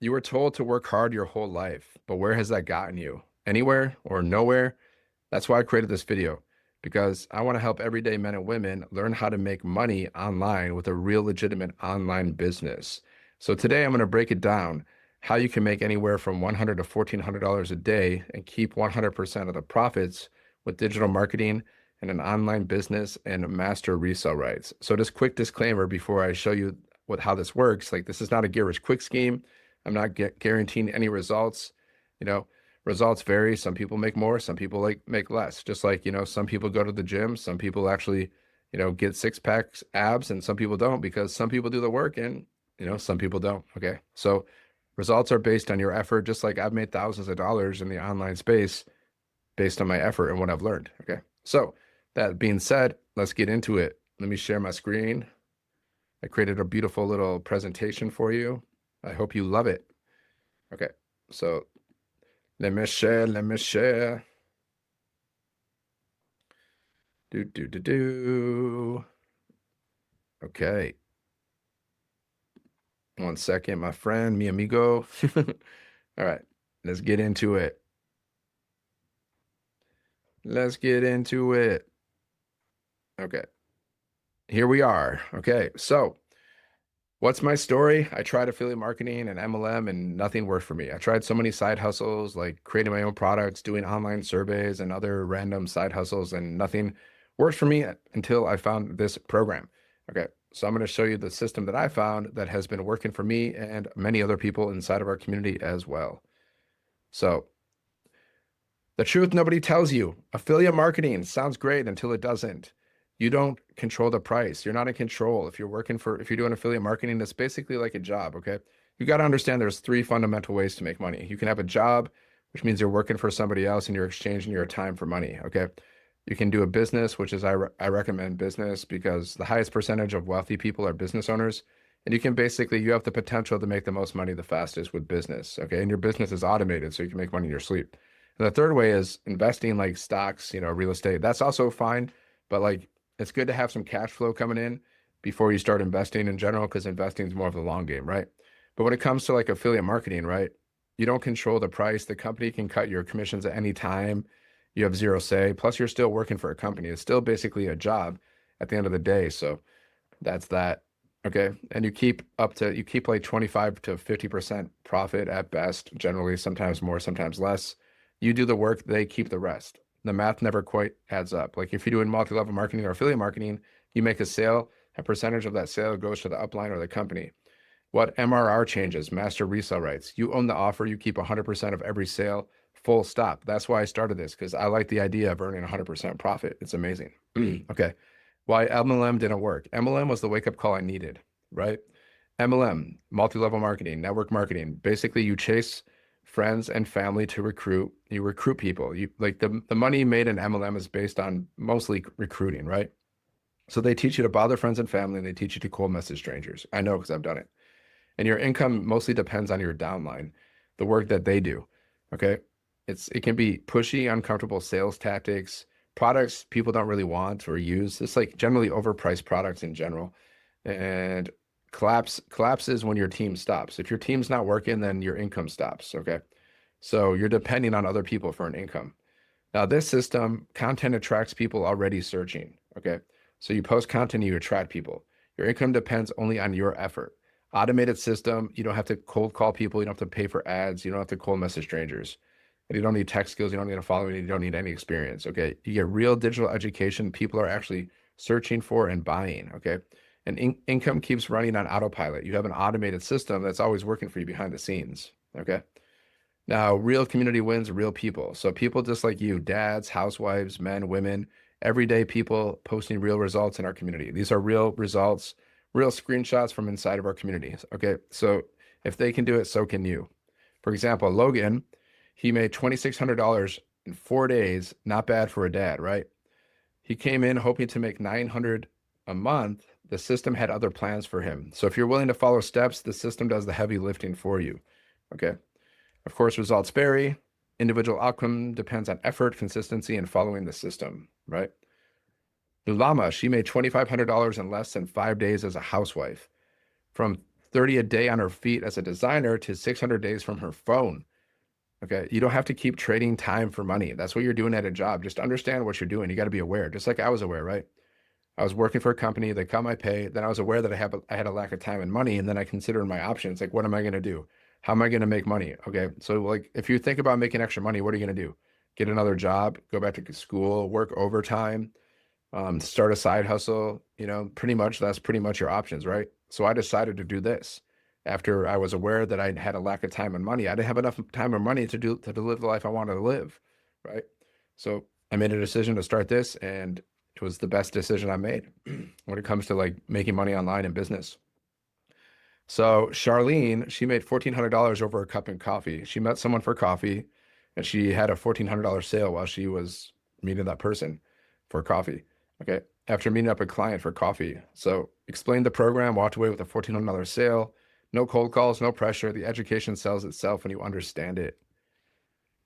You were told to work hard your whole life, but where has that gotten you? Anywhere or nowhere? That's why I created this video, because I want to help everyday men and women learn how to make money online with a real legitimate online business. So today I'm going to break it down how you can make anywhere from $100 to $1,400 a day and keep 100% of the profits with digital marketing and an online business and master resale rights. So just quick disclaimer before I show you how this works. Like, this is not a get rich quick scheme. I'm not guaranteeing any results. You know, results vary. Some people make more, some people make less. Just like, some people go to the gym, some people actually, get six packs, abs, and some people don't, because some people do the work and, some people don't. Okay. So results are based on your effort, just like I've made thousands of dollars in the online space based on my effort and what I've learned. Okay. So that being said, let's get into it. Let me share my screen. I created a beautiful little presentation for you. I hope you love it. Okay. So let me share. Do. Okay. 1 second, my friend, mi amigo. All right. Let's get into it. Let's get into it. Okay. Here we are. Okay. So, what's my story? I tried affiliate marketing and MLM and nothing worked for me. I tried so many side hustles, like creating my own products, doing online surveys and other random side hustles, and nothing worked for me until I found this program. Okay, so I'm going to show you the system that I found that has been working for me and many other people inside of our community as well. So, the truth nobody tells you. Affiliate marketing sounds great until it doesn't. You don't control the price. You're not in control. If you're doing affiliate marketing, it's basically like a job, okay? You got to understand there's three fundamental ways to make money. You can have a job, which means you're working for somebody else and you're exchanging your time for money, okay? You can do a business, which is I recommend business because the highest percentage of wealthy people are business owners. And you have the potential to make the most money the fastest with business, okay? And your business is automated, so you can make money in your sleep. And the third way is investing, like stocks, real estate. That's also fine, but like it's good to have some cash flow coming in before you start investing in general, because investing is more of the long game, right? But when it comes to like affiliate marketing, right? You don't control the price. The company can cut your commissions at any time. You have zero say. Plus, you're still working for a company. It's still basically a job at the end of the day. So that's that. Okay. And you keep like 25 to 50% profit at best, generally, sometimes more, sometimes less. You do the work, they keep the rest. The math never quite adds up. Like if you're doing multi-level marketing or affiliate marketing, you make a sale, a percentage of that sale goes to the upline or the company. What MRR changes, master resale rights. You own the offer, you keep 100% of every sale, full stop. That's why I started this, because I like the idea of earning 100% profit. It's amazing. Okay. Why MLM didn't work. MLM was the wake up call I needed, right? MLM, multi-level marketing, network marketing. Basically, you chase friends and family to recruit. You recruit people. You like the money made in MLM is based on mostly recruiting, right? So they teach you to bother friends and family, and they teach you to cold message strangers. I know because I've done it. And your income mostly depends on your downline, the work that they do. Okay. It can be pushy, uncomfortable sales tactics, products people don't really want or use. It's like generally overpriced products in general. And collapses when your team stops. If your team's not working, then your income stops. Okay. So you're depending on other people for an income. Now, this system, content attracts people already searching. Okay. So you post content, you attract people. Your income depends only on your effort. Automated system, you don't have to cold call people, you don't have to pay for ads, you don't have to cold message strangers. And you don't need tech skills, you don't need a following, you don't need any experience. Okay. You get real digital education people are actually searching for and buying. Okay. And income keeps running on autopilot. You have an automated system that's always working for you behind the scenes. Okay. Now, real community wins real people. So people just like you, dads, housewives, men, women, everyday people posting real results in our community. These are real results, real screenshots from inside of our community. Okay. So if they can do it, so can you. For example, Logan, he made $2,600 in 4 days. Not bad for a dad, right? He came in hoping to make 900 a month. The system had other plans for him. So if you're willing to follow steps, the system does the heavy lifting for you. Okay. Of course, results vary. Individual outcome depends on effort, consistency, and following the system, right? Lulama, she made $2,500 in less than 5 days as a housewife. From 30 a day on her feet as a designer to 600 days from her phone. Okay. You don't have to keep trading time for money. That's what you're doing at a job. Just understand what you're doing. You got to be aware, just like I was aware, right? I was working for a company, they cut my pay. Then I was aware that I had a lack of time and money. And then I considered my options. Like, what am I going to do? How am I going to make money? Okay. So, like, if you think about making extra money, what are you going to do? Get another job, go back to school, work overtime, start a side hustle, pretty much that's pretty much your options, right? So I decided to do this after I was aware that I had a lack of time and money. I didn't have enough time or money to live the life I wanted to live, right? So I made a decision to start this, and it was the best decision I made when it comes to like making money online in business. So Charlene, she made $1,400 over a cup of coffee. She met someone for coffee, and she had a $1,400 sale while she was meeting that person for coffee. Okay. After meeting up a client for coffee. So explained the program, walked away with a $1,400 sale. No cold calls, no pressure. The education sells itself when you understand it.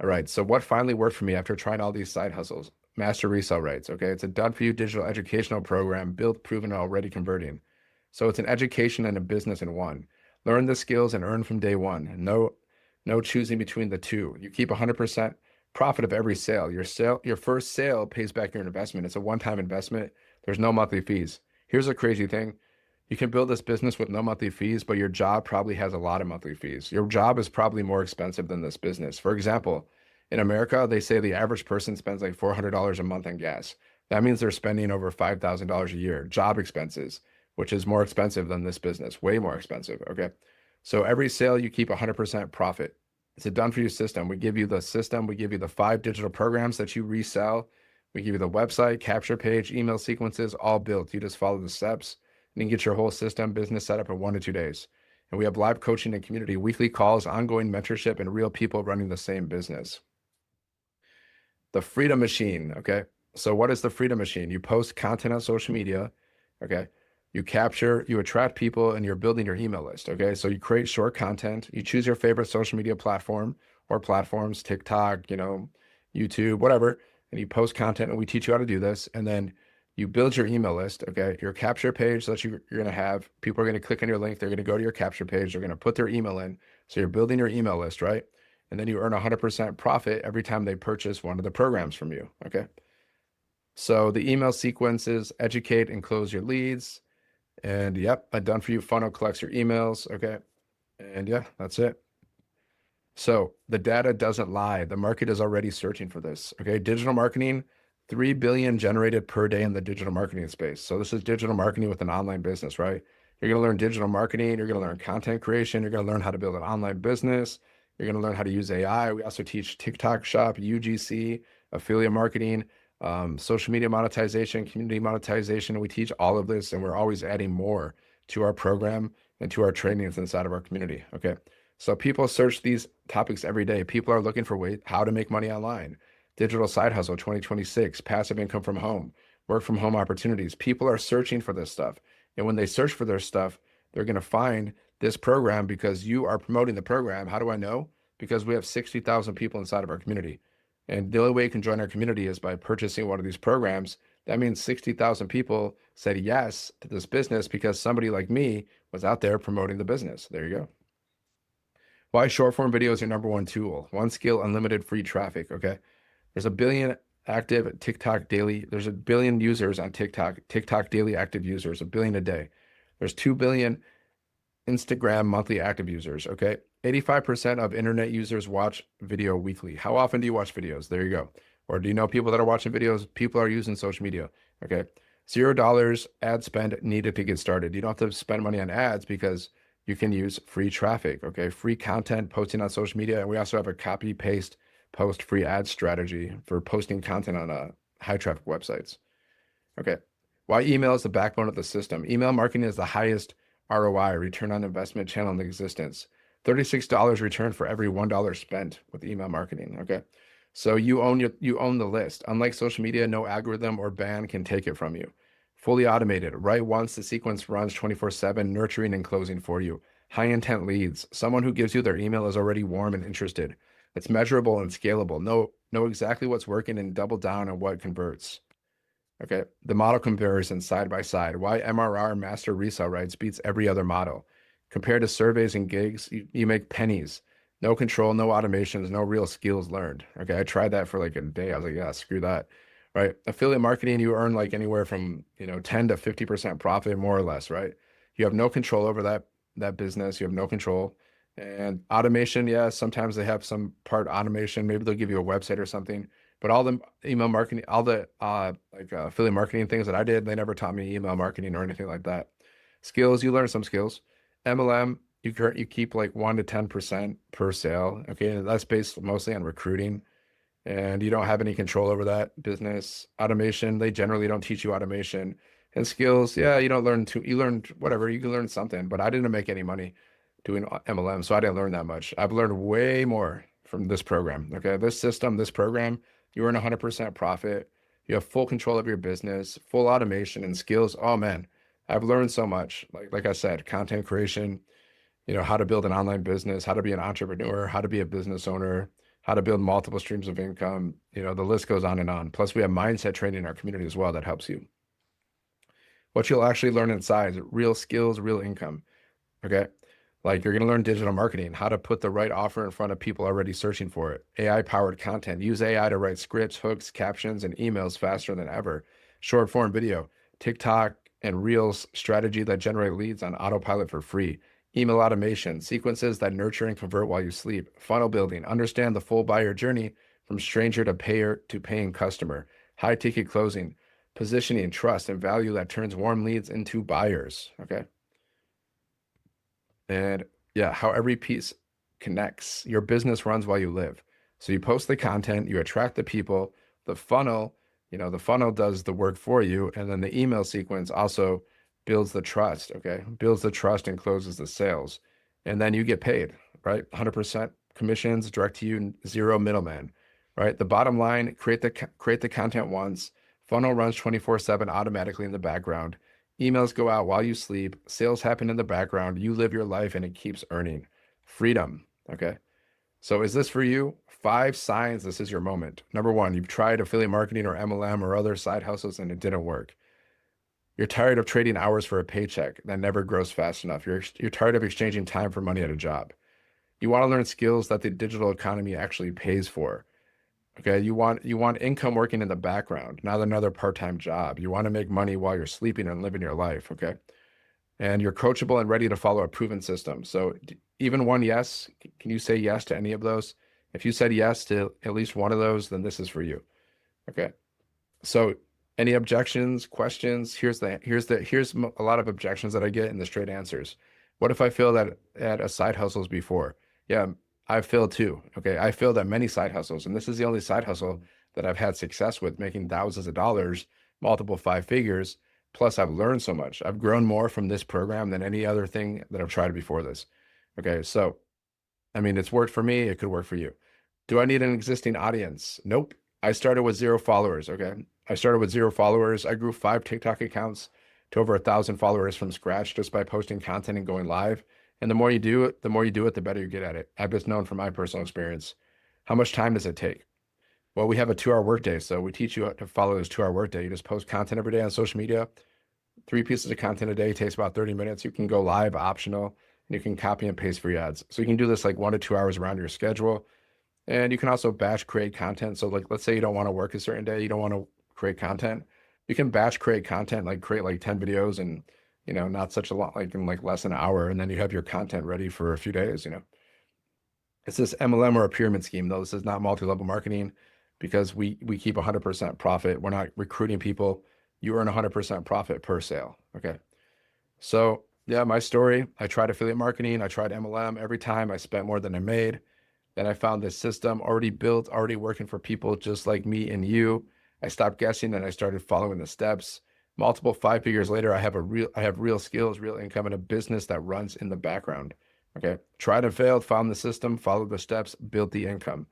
All right. So what finally worked for me after trying all these side hustles? Master resale rights. Okay. It's a done for you digital educational program built, proven, and already converting. So it's an education and a business in one. Learn the skills and earn from day one. No choosing between the two. You keep 100% profit of every sale. Your first sale pays back your investment. It's a one-time investment. There's no monthly fees. Here's a crazy thing. You can build this business with no monthly fees, but your job probably has a lot of monthly fees. Your job is probably more expensive than this business. For example, in America, they say the average person spends like $400 a month on gas. That means they're spending over $5,000 a year, job expenses, which is more expensive than this business, way more expensive. Okay. So every sale you keep 100% profit. It's a done for you system. We give you the system, we give you the 5 digital programs that you resell. We give you the website, capture page, email sequences, all built. You just follow the steps and you can get your whole system business set up in 1 to 2 days. And we have live coaching and community, weekly calls, ongoing mentorship, and real people running the same business. The freedom machine. Okay. So what is the freedom machine? You post content on social media. Okay. You attract people, and you're building your email list. Okay. So you create short content, you choose your favorite social media platform or platforms, TikTok, YouTube, whatever, and you post content, and we teach you how to do this. And then you build your email list. Okay. Your capture page that you're going to have people are going to click on your link. They're going to go to your capture page. They're going to put their email in. So you're building your email list, right? And then you earn 100% profit every time they purchase one of the programs from you. Okay. So the email sequences educate and close your leads. And yep, a done for you funnel collects your emails. Okay. And yeah, that's it. So the data doesn't lie. The market is already searching for this. Okay. Digital marketing, 3 billion generated per day in the digital marketing space. So this is digital marketing with an online business, right? You're going to learn digital marketing. You're going to learn content creation. You're going to learn how to build an online business. You're going to learn how to use AI. We also teach TikTok shop, UGC, affiliate marketing, social media monetization, community monetization. We teach all of this, and we're always adding more to our program and to our trainings inside of our community. Okay. So people search these topics every day. People are looking for ways how to make money online, digital side hustle 2026, passive income from home, work from home opportunities. People are searching for this stuff. And when they search for their stuff, they're going to find this program because you are promoting the program. How do I know? Because we have 60,000 people inside of our community. And the only way you can join our community is by purchasing one of these programs. That means 60,000 people said yes to this business because somebody like me was out there promoting the business. There you go. Why short form video is your number one tool? One skill, unlimited free traffic. Okay. There's a billion active TikTok daily. There's a billion users on TikTok, TikTok daily active users, a billion a day. There's 2 billion Instagram monthly active users. Okay. 85% of internet users watch video weekly. How often do you watch videos? There you go. Or do you know people that are watching videos? People are using social media. Okay. $0 ad spend needed to get started. You don't have to spend money on ads because you can use free traffic. Okay. Free content posting on social media. And we also have a copy paste post free ad strategy for posting content on high traffic websites. Okay. Why email is the backbone of the system? Email marketing is the highest ROI, return on investment channel in existence. $36 return for every $1 spent with email marketing. Okay. So you own the list. Unlike social media, no algorithm or ban can take it from you. Fully automated. Write once, the sequence runs 24/7, nurturing and closing for you. High intent leads. Someone who gives you their email is already warm and interested. It's measurable and scalable. Know exactly what's working and double down on what converts. Okay. The model comparison side by side. Why MRR master resale rights beats every other model. Compared to surveys and gigs, you make pennies. No control, no automations, no real skills learned. Okay, I tried that for like a day. I was like, yeah, screw that. Right? Affiliate marketing, you earn like anywhere from, 10 to 50% profit, more or less, right? You have no control over that business. You have no control. And automation, yeah, sometimes they have some part automation. Maybe they'll give you a website or something. But all the email marketing, all the affiliate marketing things that I did, they never taught me email marketing or anything like that. Skills, you learn some skills. MLM, you keep like 1 to 10% per sale. Okay, and that's based mostly on recruiting, and you don't have any control over that business. Automation, they generally don't teach you automation. And skills, yeah, you don't learn to you learn whatever, you can learn something, but I didn't make any money doing MLM, so I didn't learn that much. I've learned way more from this program. Okay, this system, this program, you earn 100% profit. You have full control of your business, full automation and skills. Oh man, I've learned so much. Like I said, content creation, how to build an online business, how to be an entrepreneur, how to be a business owner, how to build multiple streams of income. The list goes on and on. Plus, we have mindset training in our community as well that helps you. What you'll actually learn inside is real skills, real income. Okay. Like you're going to learn digital marketing, how to put the right offer in front of people already searching for it. AI powered content. Use AI to write scripts, hooks, captions, and emails faster than ever. Short form video, TikTok and Reels strategy that generate leads on autopilot for free. Email automation, sequences that nurture and convert while you sleep. Funnel building, understand the full buyer journey from stranger to payer to paying customer. High ticket closing, positioning, trust, and value that turns warm leads into buyers. Okay. And yeah, how every piece connects. Your business runs while you live. So you post the content, you attract the people, the funnel, the funnel does the work for you. And then the email sequence also builds the trust, okay? Builds the trust and closes the sales. And then you get paid, right? 100% commissions direct to you, zero middleman, right? The bottom line, create the content once, funnel runs 24/7 automatically in the background. Emails go out while you sleep. Sales happen in the background. You live your life and it keeps earning. Freedom. Okay. So is this for you? 5 signs this is your moment. Number one, you've tried affiliate marketing or MLM or other side hustles and it didn't work. You're tired of trading hours for a paycheck that never grows fast enough. You're tired of exchanging time for money at a job. You want to learn skills that the digital economy actually pays for. Okay, you want income working in the background, not another part-time job. You want to make money while you're sleeping and living your life, okay? And you're coachable and ready to follow a proven system. So even one yes, can you say yes to any of those? If you said yes to at least one of those, then this is for you. Okay. So any objections, questions? Here's a lot of objections that I get and the straight answers. What if I failed at a side hustles before? Yeah, I've failed too. Okay. I failed at many side hustles, and this is the only side hustle that I've had success with, making thousands of dollars, multiple 5 figures. Plus, I've learned so much. I've grown more from this program than any other thing that I've tried before this. Okay. So, I mean, it's worked for me. It could work for you. Do I need an existing audience? Nope. I started with 0 followers. Okay. I started with 0 followers. I grew 5 TikTok accounts to over 1,000 followers from scratch just by posting content and going live. And the more you do it, the better you get at it. I've just known from my personal experience. How much time does it take? Well, we have a 2 hour workday. So we teach you to follow this 2 hour workday. You just post content every day on social media. 3 pieces of content a day takes about 30 minutes. You can go live, optional, and you can copy and paste for your ads. So you can do this like 1 to 2 hours around your schedule. And you can also batch create content. So like, let's say you don't want to work a certain day, you don't want to create content. You can batch create content, like create like 10 videos and, not such a lot, like in like less than an hour. And then you have your content ready for a few days. It's this MLM or a pyramid scheme, though. This is not multi-level marketing because we keep 100% profit. We're not recruiting people. You earn 100% profit per sale. Okay. So yeah, my story, I tried affiliate marketing. I tried MLM. Every time I spent more than I made. Then I found this system already built, already working for people just like me and you. I stopped guessing and I started following the steps. Multiple 5 figures later, I have real skills, real income, and a business that runs in the background. Okay. Tried and failed, found the system, followed the steps, built the income.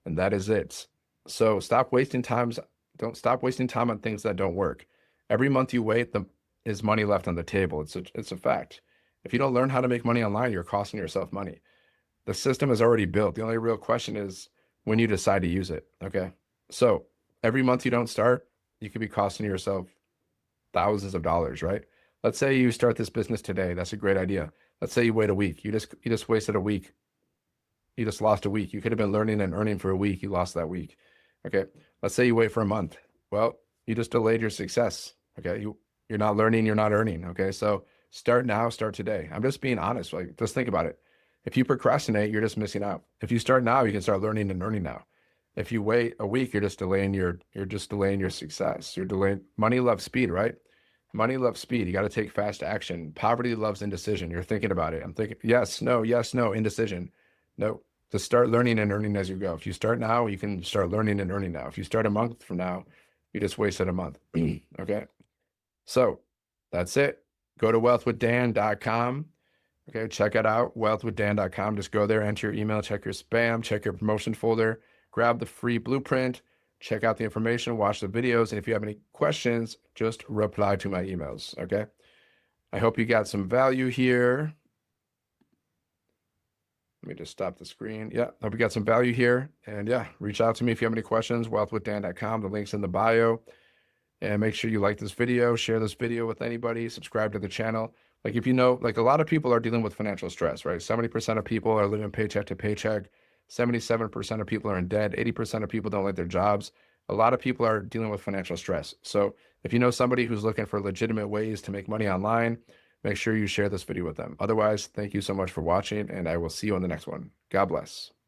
And that is it. So don't stop wasting time on things that don't work. Every month you wait, is money left on the table. It's a fact. If you don't learn how to make money online, you're costing yourself money. The system is already built. The only real question is when you decide to use it. Okay. So every month you don't start, you could be costing yourself thousands of dollars, right? Let's say you start this business today. That's a great idea. Let's say you wait a week. You just wasted a week. You just lost a week. You could have been learning and earning for a week. You lost that week. Okay. Let's say you wait for a month. Well, you just delayed your success. Okay. You're not learning, you're not earning. Okay. So start now, start today. I'm just being honest. Like, just think about it. If you procrastinate, you're just missing out. If you start now, you can start learning and earning now. If you wait a week, you're just delaying your success. You're delaying money loves speed, right? Money loves speed. You got to take fast action. Poverty loves indecision. You're thinking about it. I'm thinking, yes, no, indecision. No, just start learning and earning as you go. If you start now, you can start learning and earning now. If you start a month from now, you just wasted a month. Okay. So that's it. Go to wealthwithdan.com. Okay. Check it out. Wealthwithdan.com. Just go there, enter your email, check your spam, check your promotion folder, grab the free blueprint, check out the information, watch the videos. And if you have any questions, just reply to my emails. Okay. I hope you got some value here. Let me just stop the screen. Yeah, hope you got some value here. And yeah, reach out to me if you have any questions, wealthwithdan.com. The link's in the bio. And make sure you like this video, share this video with anybody, subscribe to the channel. Like if you know, like a lot of people are dealing with financial stress, right? 70% of people are living paycheck to paycheck. 77% of people are in debt. 80% of people don't like their jobs. A lot of people are dealing with financial stress. So if you know somebody who's looking for legitimate ways to make money online, make sure you share this video with them. Otherwise, thank you so much for watching, and I will see you on the next one. God bless.